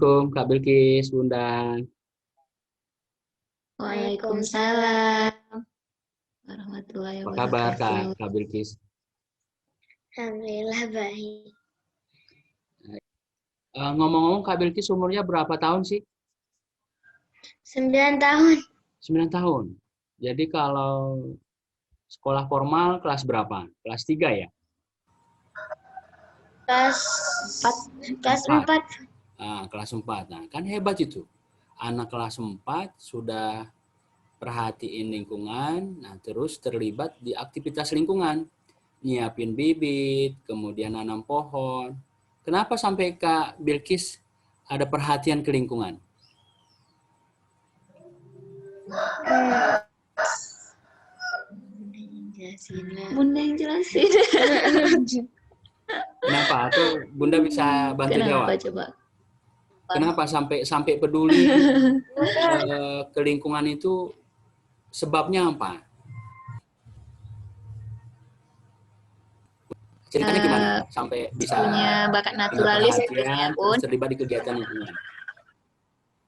Assalamualaikum Kak Bilkis, Bunda. Waalaikumsalam warahmatullahi Apa kabar wabarakatuh. Kak Bilkis? Alhamdulillah baik. Ngomong-ngomong Kak Bilkis umurnya berapa tahun sih? 9 tahun. 9 tahun. Jadi kalau sekolah formal kelas berapa? Kelas 3 ya? Kelas 4. Kelas 4. Nah, kan hebat itu. Anak kelas 4 sudah perhatiin lingkungan, nah terus terlibat di aktivitas lingkungan. Nyiapin bibit, kemudian nanam pohon. Kenapa sampai Kak Bilkis ada perhatian ke lingkungan? Bunda yang jelasin. Kenapa? Atau Bunda bisa bantu jawab? Kenapa coba? Kenapa sampai peduli ke lingkungan itu, sebabnya apa? Ceritanya gimana? Sampai bisa punya bakat punya naturalis perhatian, sebenarnya, terus Bun. terlibat di kegiatan lingkungan.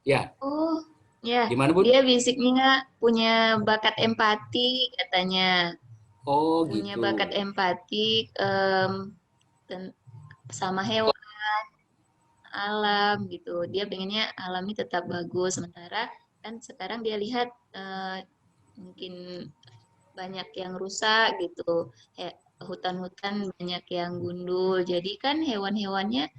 Ya, Oh, ya. gimana Bun? Dia basicnya punya bakat empati katanya. Oh Punya gitu. bakat empati sama hewan, alam gitu. Dia pengennya alamnya tetap bagus. Sementara kan sekarang dia lihat mungkin banyak yang rusak gitu. Hutan-hutan banyak yang gundul. Jadi kan hewan-hewannya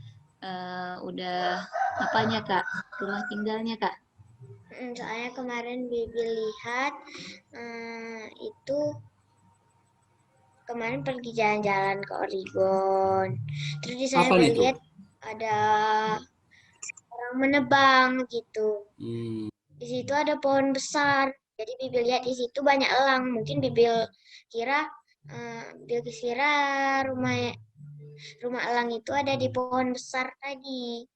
udah apanya Kak? Rumah tinggalnya Kak? Soalnya kemarin Bibi lihat itu kemarin pergi jalan-jalan ke Oregon. Terus di sana Bibi lihat ada orang menebang gitu. Di situ ada pohon besar. Jadi Bibi lihat di situ banyak elang. Mungkin Bibi kira rumah elang itu ada di pohon besar tadi.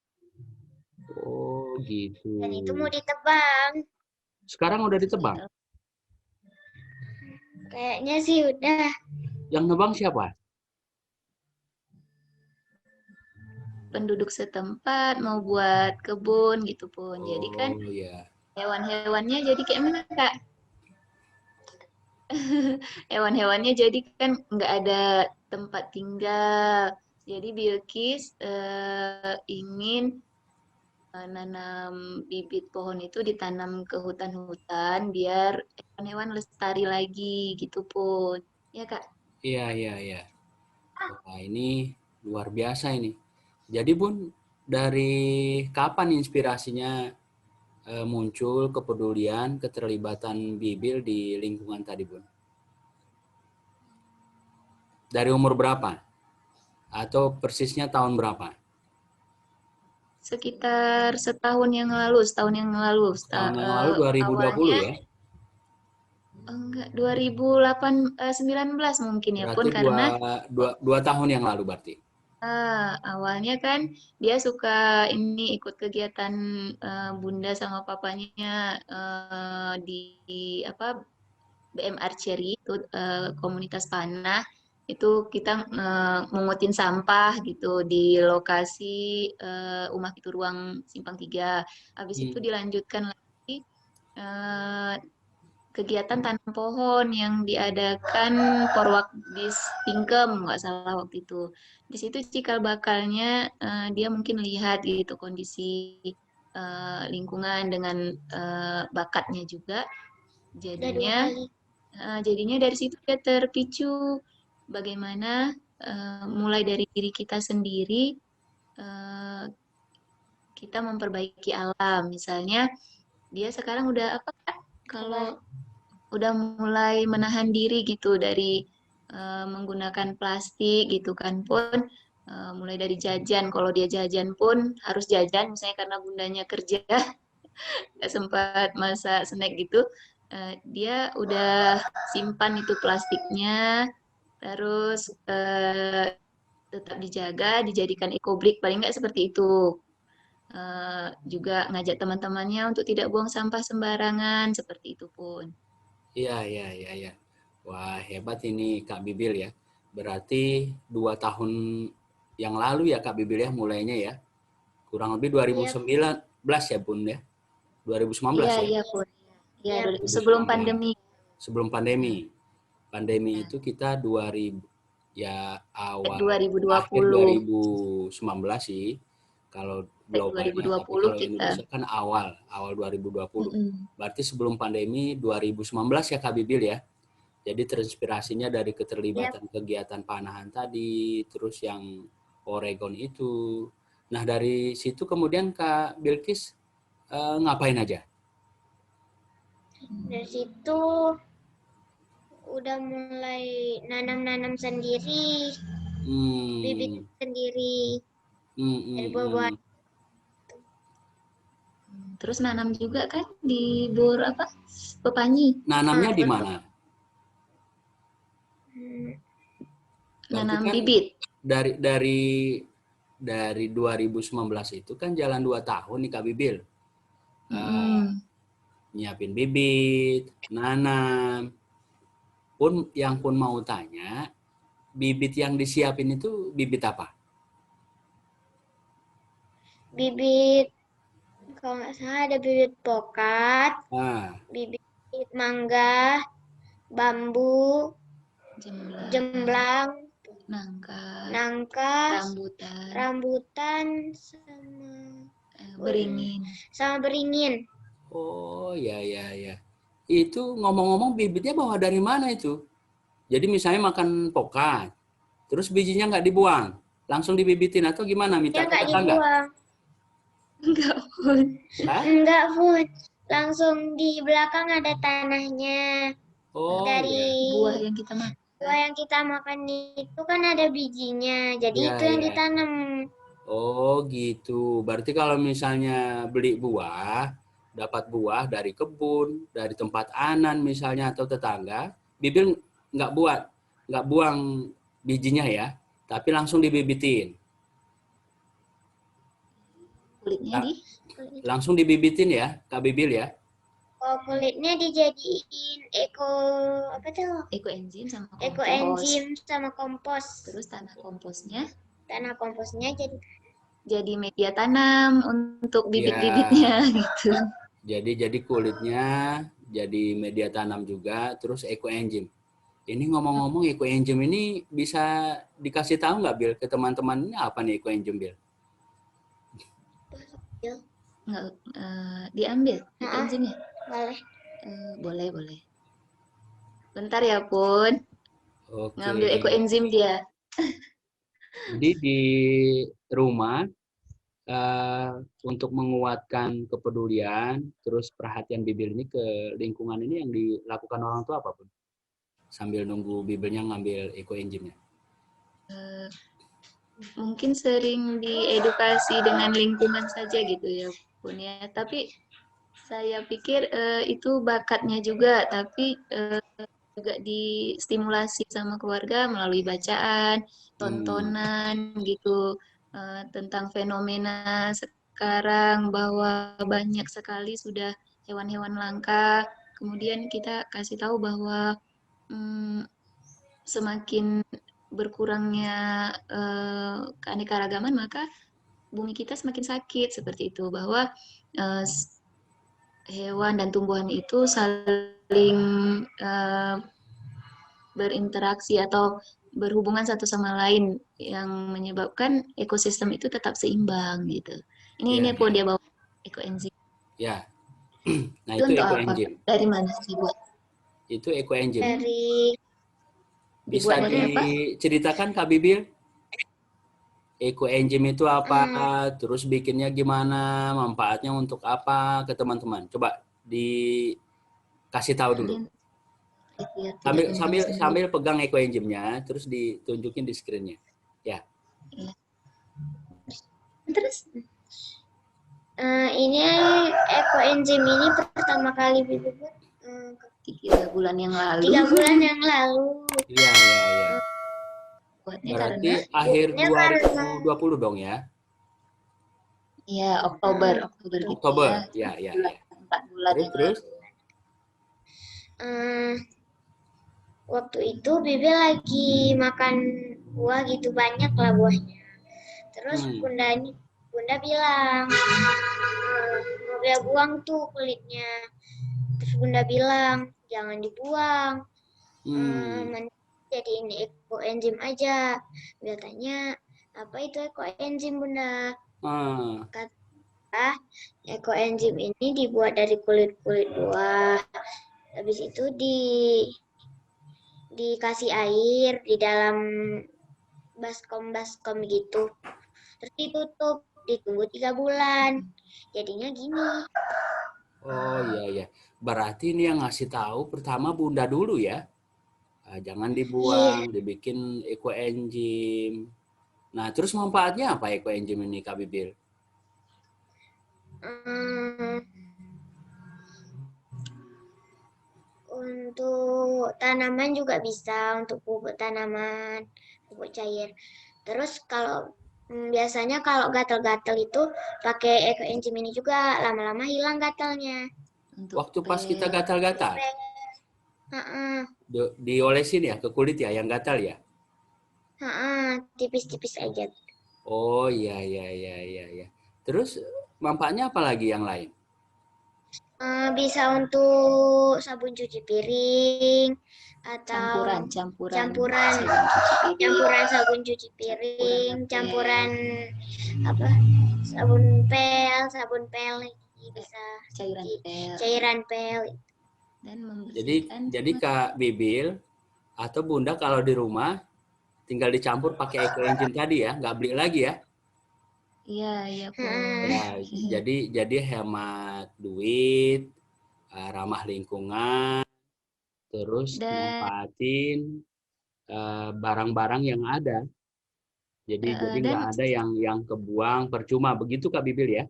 Oh gitu. Dan itu mau ditebang. Sekarang udah ditebang? Kayaknya sih udah. Yang nebang siapa? Penduduk setempat mau buat kebun gitu Pun. Jadi kan hewan-hewannya jadi kayak mana Kak? Hewan-hewannya jadi kan nggak ada tempat tinggal. Jadi Bilkis ingin nanam bibit pohon itu ditanam ke hutan-hutan biar hewan-hewan lestari lagi gitu Pun. Ya Kak? Iya. Wah, ini luar biasa ini. Jadi Bun, dari kapan inspirasinya muncul kepedulian, keterlibatan Bibil di lingkungan tadi Bun? Dari umur berapa? Atau persisnya tahun berapa? Sekitar setahun yang lalu. Tahun yang lalu 2020 awalnya, ya? Enggak, 2019 mungkin ya Pun, Berarti karena dua tahun yang lalu berarti? awalnya kan dia suka ini ikut kegiatan Bunda sama papanya di apa BM Archery itu komunitas panah. Itu kita mengutin sampah gitu di lokasi Umah Pitu Ruang Simpang 3. Habis itu dilanjutkan lagi kegiatan tanam pohon yang diadakan Porwakbis Tingkem, nggak salah waktu itu. Di situ cikal bakalnya dia mungkin lihat gitu kondisi lingkungan dengan bakatnya juga. Jadinya dari situ dia terpicu bagaimana mulai dari diri kita sendiri kita memperbaiki alam. Misalnya dia sekarang udah apa Kak? Kalau udah mulai menahan diri gitu dari menggunakan plastik gitu kan Pun, mulai dari jajan. Kalau dia jajan pun harus jajan misalnya karena bundanya kerja nggak sempat masak snack gitu, dia udah simpan itu plastiknya, terus tetap dijaga, dijadikan ekobrik, paling nggak seperti itu. Juga ngajak teman-temannya untuk tidak buang sampah sembarangan, seperti itu Pun. Iya. Wah, hebat ini Kak Bibil ya. Berarti 2 tahun yang lalu ya Kak Bibil ya mulainya ya. Kurang lebih Iya, 2019 ya Bun ya? 2019 Iya, ya? iya, Pun. Iya, iya, sebelum 2019. pandemi. Sebelum pandemi. Pandemi Nah, itu kita 2000 ya akhir 2020. 2019 sih. Kalau globalnya, tapi 2020 kalau kita. Indonesia kan awal 2020. Mm-mm. Berarti sebelum pandemi 2019 ya Kak Bibil ya. Jadi terinspirasinya dari iya, keterlibatan kegiatan panahan tadi, terus yang Oregon itu. Nah dari situ kemudian Kak Bilkis ngapain aja? dari situ udah mulai nanam-nanam sendiri, bibit Hmm, sendiri hmm, dari hmm, buah-buahan. hmm. Terus nanam juga kan di bor apa? Pepanyi. Nanamnya di Betul. mana? Hmm, Berarti Nanam kan bibit. dari 2019 itu kan jalan 2 tahun nih Kak Bibil. Eh, Mm-mm. nyiapin bibit, nanam. Pun mau tanya, bibit yang disiapin itu bibit apa? bibit, kalau nggak salah ada bibit pokat, Ah, bibit mangga, bambu, Jemblang, jemblang, nangka, nangka, rambutan, rambutan, beringin. sama beringin. oh ya ya ya. Itu ngomong-ngomong bibitnya bawa dari mana itu? Jadi misalnya makan pokat, terus bijinya nggak dibuang, langsung dibibitin atau gimana? Ya Minta ke nggak tetangga? dibuang. Enggak pun. Hah? Enggak, Bun. Langsung di belakang ada tanahnya. Oh Dari ya, Buah yang kita makan. buah yang kita makan itu kan ada bijinya. Jadi ya itu yang ya. ditanam. Oh gitu. Berarti kalau misalnya beli buah, dapat buah dari kebun, dari tempat anan misalnya atau tetangga, Bibil nggak buang bijinya ya, tapi langsung dibibitin. Kulitnya Nah, di langsung dibibitin ya, Kak Bibil ya. Oh, kulitnya dijadiin apa tuh? ekoenzim sama kompos. Ekoenzim sama kompos. Terus tanah komposnya Tanah komposnya jadi media tanam untuk Ya, bibit-bibitnya gitu. jadi kulitnya jadi media tanam juga, terus ekoenzim. Ini ngomong-ngomong ekoenzim ini bisa dikasih tahu nggak Bil ke teman-teman ini apa nih ekoenzim Bil? Nggak diambil ekoenzimnya. boleh. Boleh, boleh. Bentar ya, Pun. Oke. Ngambil ekoenzim dia. Jadi di rumah eh, untuk menguatkan kepedulian, terus perhatian Bibil ini ke lingkungan ini yang dilakukan orang tua apapun sambil nunggu Bibelnya ngambil ekoenzimnya. Mungkin sering diedukasi dengan lingkungan saja gitu ya, Pun ya. Tapi saya pikir itu bakatnya juga, tapi juga distimulasi sama keluarga melalui bacaan, tontonan gitu tentang fenomena sekarang bahwa banyak sekali sudah hewan-hewan langka. Kemudian kita kasih tahu bahwa semakin berkurangnya keanekaragaman maka bumi kita semakin sakit seperti itu, bahwa hewan dan tumbuhan itu saling berinteraksi atau berhubungan satu sama lain yang menyebabkan ekosistem itu tetap seimbang gitu. Ini Ya, pun ya, dia bawa ekoenzim. ya. Nah Itu itu untuk apa? ekoenzim. Dari mana sih buat? Itu ekoenzim. Dari Bisa Dibuat dari apa? diceritakan Kak Bibil? Ekoenzim itu apa? Terus bikinnya gimana? Manfaatnya untuk apa ke teman-teman? Coba dikasih tahu dulu. Biar tidak Sambil tumpang sambil sendiri. sambil pegang ekoenzimnya, terus ditunjukin di screen-nya. Ya. Ya. Terus ini ekoenzim ini pertama kali Bibi buat 3 bulan yang lalu. 3 bulan yang lalu. Iya, iya, iya. Buatnya Berarti karena akhir Buatnya 2020 dong ya? ya Oktober gitu Oktober. ya. Ya, ya, ya. 4 bulan yang Terus? waktu itu Bibi lagi makan buah gitu, banyak lah buahnya. Terus Bunda bilang, Bunda buang tuh kulitnya. Terus Bunda bilang, jangan dibuang. Jadiin ekoenzim aja. Dia tanya, apa itu ekoenzim, Bunda? Kata, ekoenzim ini dibuat dari kulit-kulit buah. Habis itu dikasih air di dalam baskom gitu. Terus ditutup, ditunggu 3 bulan. Jadinya gini. Oh iya. Berarti ini yang ngasih tahu pertama Bunda dulu ya. Jangan dibuang, dibikin ekoenzim. Nah, terus manfaatnya apa ekoenzim ini, Kak Bibil? Untuk tanaman juga bisa, untuk pupuk tanaman, pupuk cair. Terus kalau biasanya kalau gatal-gatal itu pakai ekoenzim ini juga, lama-lama hilang gatalnya. Waktu pas kita gatal-gatal? Diolesin ya ke kulit ya yang gatal ya? Tipis-tipis aja. Oh iya. Terus manfaatnya apa lagi yang lain? Bisa untuk sabun cuci piring atau campuran sabun cuci piring, campuran apa? Sabun pel bisa cairan pel. Jadi Kak Bibil atau Bunda kalau di rumah tinggal dicampur pakai ekoenzim tadi ya, nggak beli lagi ya? Iya, Bu. Ya, jadi hemat duit, ramah lingkungan, terus manfaatin barang-barang yang ada. Jadi nggak ada yang kebuang percuma, begitu Kak Bibil ya?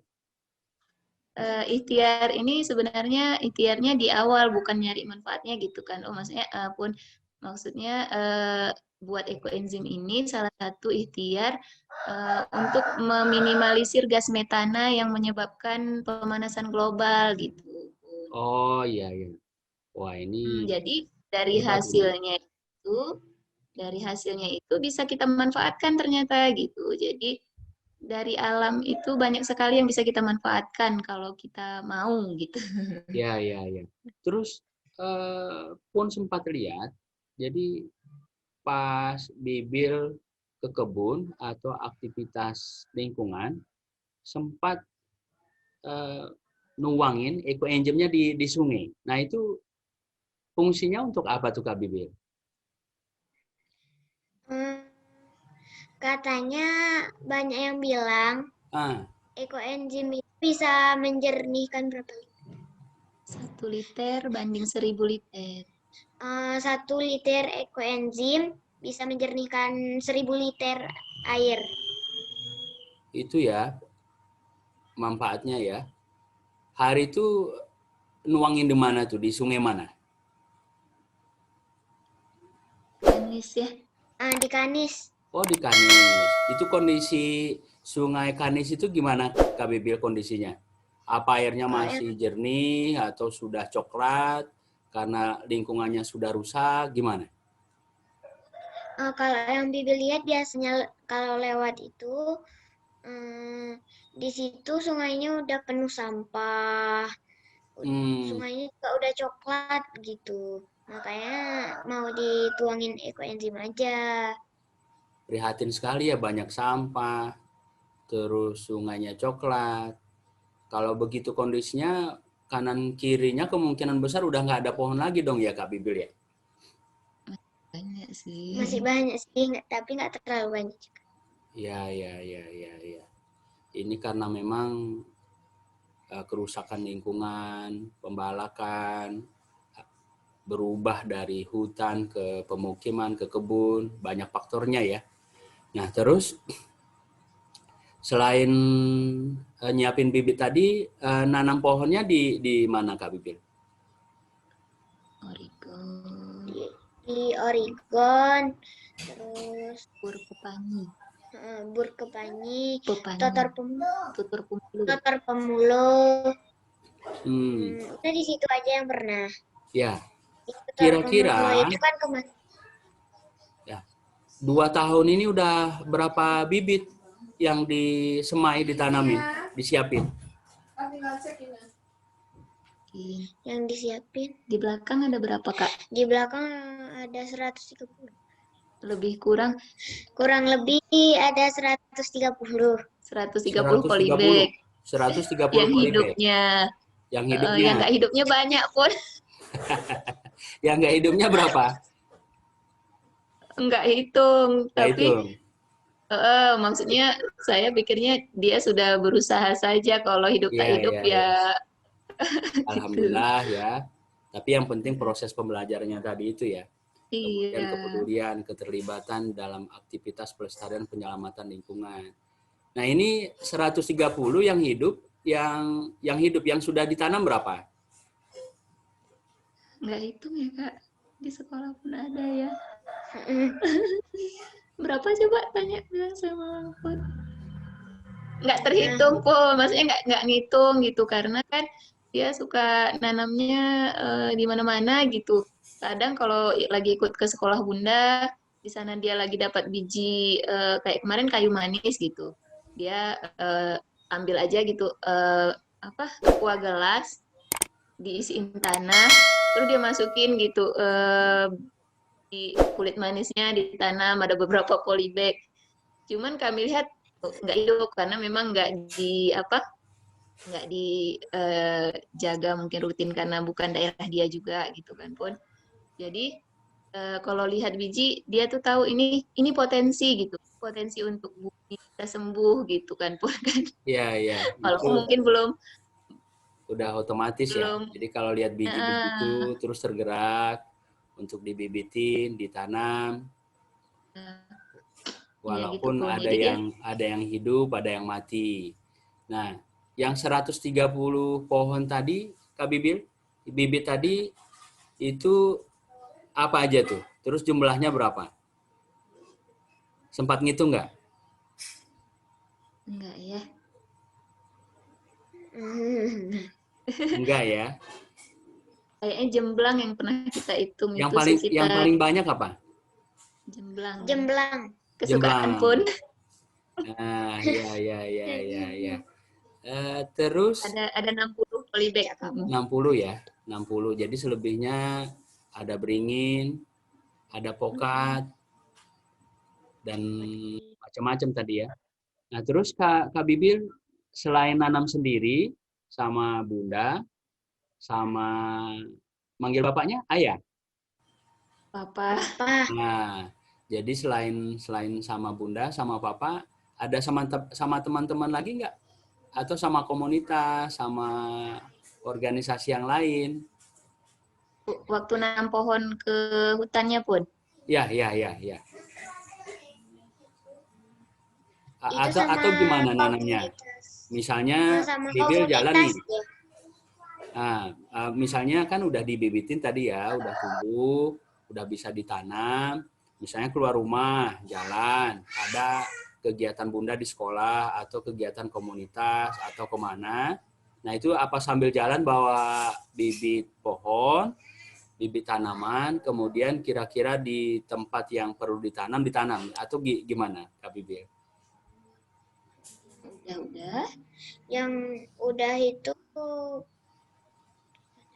Ikhtiar ini sebenarnya ikhtiarnya di awal, bukan nyari manfaatnya gitu kan. Maksudnya buat ekoenzim ini salah satu ikhtiar untuk meminimalisir gas metana yang menyebabkan pemanasan global gitu. Oh iya. Wah ini. Jadi dari hasilnya itu bisa kita manfaatkan ternyata gitu. Jadi dari alam itu banyak sekali yang bisa kita manfaatkan kalau kita mau gitu. Ya. Terus pun sempat lihat, jadi pas Bibil ke kebun atau aktivitas lingkungan, sempat nuangin ekoenzimnya di sungai. Nah itu fungsinya untuk apa tuh Kak Bibil? Katanya banyak yang bilang ekoenzim itu bisa menjernihkan berapa liter? 1 liter banding 1000 liter. 1 liter ekoenzim bisa menjernihkan 1000 liter air. Itu ya manfaatnya ya. Hari itu nuangin di mana tuh? Di sungai mana? Kanis ya. Di Kanis. Oh di Kanis. Itu kondisi Sungai Kanis itu gimana Kak Bibil kondisinya? Apa airnya masih jernih atau sudah coklat karena lingkungannya sudah rusak? Gimana? Kalau yang Bibi lihat biasanya kalau lewat itu di situ sungainya udah penuh sampah. Sungainya juga udah coklat gitu. Makanya mau dituangin ekoenzim aja. Prihatin sekali ya, banyak sampah, terus sungainya coklat. Kalau begitu kondisinya, kanan kirinya kemungkinan besar udah nggak ada pohon lagi dong ya Kak Bibil ya? Banyak sih. Masih banyak sih, tapi nggak terlalu banyak juga. Ya. Ini karena memang kerusakan lingkungan, pembalakan, berubah dari hutan ke pemukiman, ke kebun, banyak faktornya ya. Nah terus selain nyiapin bibit tadi, nanam pohonnya di mana Kak Bibil? Oregon. Di Oregon, terus Burkepanyi, Totor Pemuluh. Udah di situ aja yang pernah. Ya. Kira-kira itu kan kemarin. Ya. 2 tahun ini udah berapa bibit yang disemai, ditanamin, disiapin? Yang disiapin. Di belakang ada berapa, Kak? Di belakang ada 130. Lebih kurang Kurang lebih ada 130. 130 polybag. 130 Yang polybag. hidupnya, Yang yang hidupnya, nggak hidupnya banyak pun. yang nggak hidupnya berapa? Nggak hitung, Nggak tapi hitung. maksudnya saya pikirnya dia sudah berusaha saja, kalau hidup tak Iya, hidup iya, ya iya. gitu. Alhamdulillah ya. Tapi yang penting proses pembelajarannya tadi itu ya. Kemudian Iya. kepedulian, keterlibatan dalam aktivitas pelestarian penyelamatan lingkungan. Nah, ini 130 yang hidup, yang sudah ditanam berapa? Nggak hitung ya, Kak. Di sekolah pun ada ya. Berapa coba tanya bilang sama Put. Nggak terhitung pun, maksudnya nggak ngitung gitu, karena kan dia suka nanamnya di mana-mana gitu. Kadang kalau lagi ikut ke sekolah Bunda, di sana dia lagi dapat biji kayak kemarin kayu manis gitu. Dia ambil aja gitu apa aqua gelas, diisiin tanah, terus dia masukin gitu di kulit manisnya ditanam, ada beberapa polybag. Cuman kami lihat nggak hidup karena memang nggak dijaga mungkin rutin karena bukan daerah dia juga gitu kan Pun. Jadi kalau lihat biji dia tuh tahu ini potensi gitu, potensi untuk bumi kita sembuh gitu kan Pun kan. Iya, iya. Walaupun Itu mungkin belum udah otomatis ya. Jadi kalau lihat biji-biji itu terus tergerak untuk dibibitin, ditanam. Walaupun gitu, ada yang hidup, ada yang mati. Nah, yang 130 pohon tadi, Kak Bibil, bibit tadi itu apa aja tuh? Terus jumlahnya berapa? Sempat ngitung nggak? Enggak ya. Enggak ya. Kayaknya jemblang yang pernah kita hitung Yang itu paling sekitar banyak apa? jemblang. Jemblang. Kesukaan Jemblang. Pun. Nah, ya. Terus Ada 60 polybag. 60 ya, 60. Jadi selebihnya ada beringin, ada pokat, dan macam-macam tadi ya. Nah, terus Kak Bibil selain nanam sendiri sama Bunda, sama manggil bapaknya ayah. Papa. Nah, jadi selain sama Bunda, sama Papa, ada sama teman-teman lagi nggak? Atau sama komunitas, sama organisasi yang lain? Waktu nanam pohon ke hutannya Pun. Ya. Atau gimana nanamnya? Misalnya Bibil jalan nih. Nah, misalnya kan udah dibibitin tadi ya, udah tumbuh, udah bisa ditanam. Misalnya keluar rumah, jalan, ada kegiatan Bunda di sekolah atau kegiatan komunitas atau kemana. Nah, itu apa sambil jalan bawa bibit pohon, bibit tanaman, kemudian kira-kira di tempat yang perlu ditanam atau gimana, Kak Bibil? Udah. Yang udah itu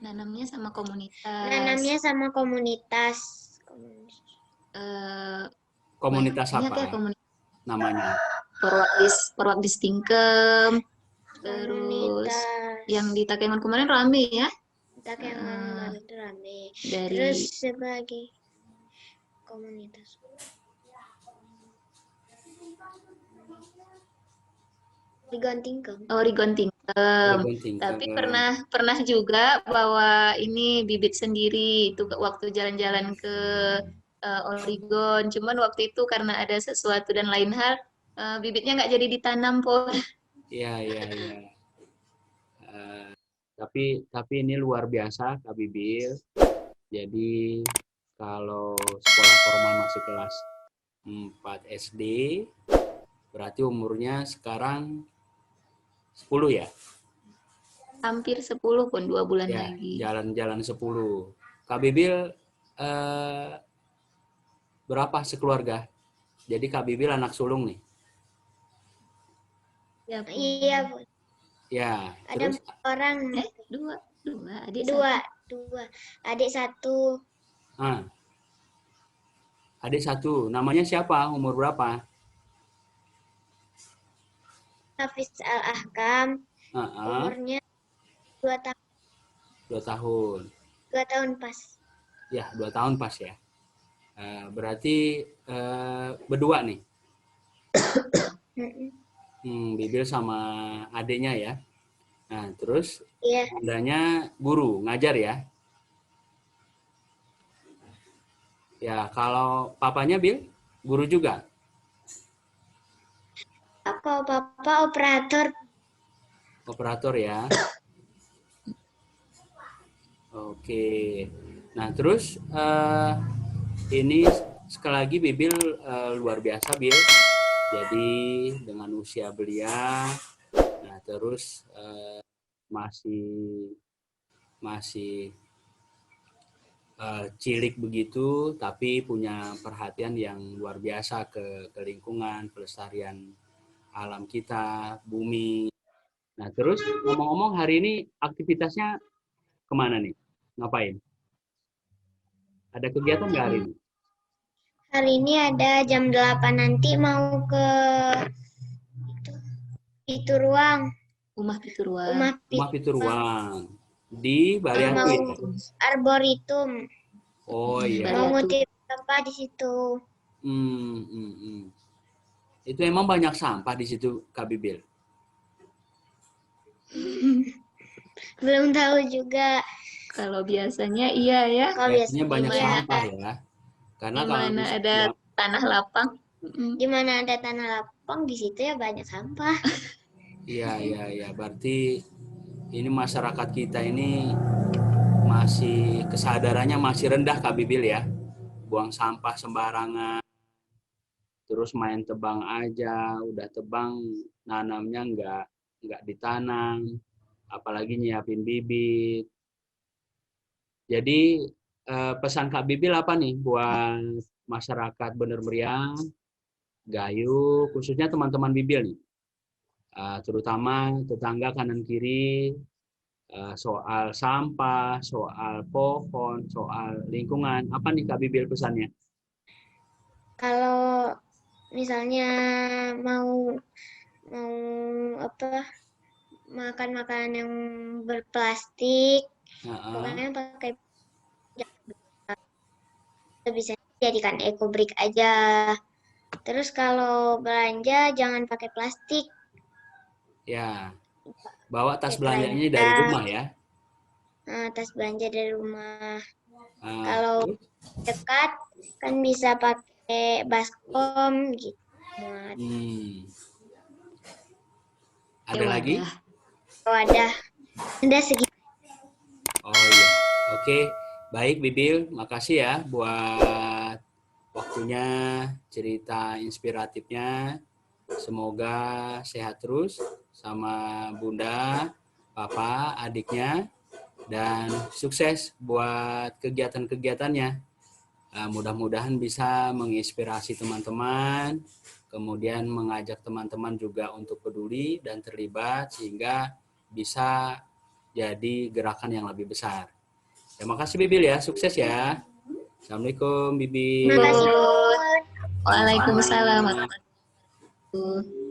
nanamnya sama komunitas. Komunitas apa? Namanya? Perwakis Tingkem. Terus yang di Takengon kemarin rame ya. Takengon itu rame. Dari Terus sebagai komunitas. Rigon Tingkem. Oh, Rigon Tingkem. Tapi pernah juga bawa ini bibit sendiri itu waktu jalan-jalan ke Oregon. Cuman waktu itu karena ada sesuatu dan lain hal, bibitnya nggak jadi ditanam Pun. Iya. Tapi ini luar biasa Kak Bibil. Jadi kalau sekolah formal masih kelas 4 SD, berarti umurnya sekarang 10 ya? Hampir 10 Pun, 2 bulan ya, lagi. Jalan-jalan 10. Kak Bibil berapa sekeluarga? Jadi Kak Bibil anak sulung nih. Ya, Bu. Iya, Bu. Ya, Ada terus 4 orang. Dua, adik Dua. satu. Adik 1. adik 1. Namanya siapa? Umur berapa? Hafiz Al-Ahkam. Ah, Umurnya 2 tahun. 2 tahun. 2 tahun pas. Ya, 2 tahun pas ya. Berarti berdua nih. Bibil sama adiknya ya. Nah, terus Iya. Bundanya guru, ngajar ya. Ya, kalau papanya Bil, guru juga. Papa operator. Operator ya. Oke. Nah, terus ini sekali lagi Bibil luar biasa, Bil. Jadi dengan usia belia, nah terus masih cilik begitu, tapi punya perhatian yang luar biasa ke lingkungan, pelestarian alam kita, bumi. Nah, terus ngomong-ngomong hari ini aktivitasnya kemana nih? Ngapain? Ada kegiatan nggak hari ini? Hari ini ada jam 8 nanti mau ke itu ruang. Rumah Pituruan. Rumah Pituruan. Di Bariatu mau ya? Arboritum. Oh iya. Mau ngutip sampah di situ. Itu emang banyak sampah di situ, Kak Bibil? Belum tahu juga. Kalau biasanya iya ya. Kalau Biasanya banyak iya. sampah ya. Karena Di kalau mana ada tanah lapang. Di mana ada tanah lapang di situ ya banyak sampah. Iya. Berarti ini masyarakat kita ini masih kesadarannya masih rendah, Kak Bibil ya. Buang sampah sembarangan. Terus main tebang aja, udah tebang nanamnya nggak ditanam, apalagi nyiapin bibit. Jadi pesan Kak Bibil apa nih buat masyarakat Bener Meriah, Gayo, khususnya teman-teman Bibil nih, terutama tetangga kanan kiri, soal sampah, soal pohon, soal lingkungan. Apa nih Kak Bibil pesannya? Kalau misalnya mau makan makanan yang berplastik, pokoknya pakai bisa jadikan ekobrik aja. Terus kalau belanja jangan pakai plastik. Ya, bawa tas belanjanya dari rumah ya. Tas belanja dari rumah. Kalau dekat kan bisa pakai baskom gitu. Ada lagi? Oh, ada segitu. Oh iya, oke. Baik Bibil, makasih ya buat waktunya, cerita inspiratifnya. Semoga sehat terus sama Bunda, Papa, adiknya, dan sukses buat kegiatan-kegiatannya. Mudah-mudahan bisa menginspirasi teman-teman, kemudian mengajak teman-teman juga untuk peduli dan terlibat sehingga bisa jadi gerakan yang lebih besar. Terima kasih Bibil ya, sukses ya. Assalamualaikum Bibil. Terima kasih. Waalaikumsalam warahmatullahi wabarakatuh.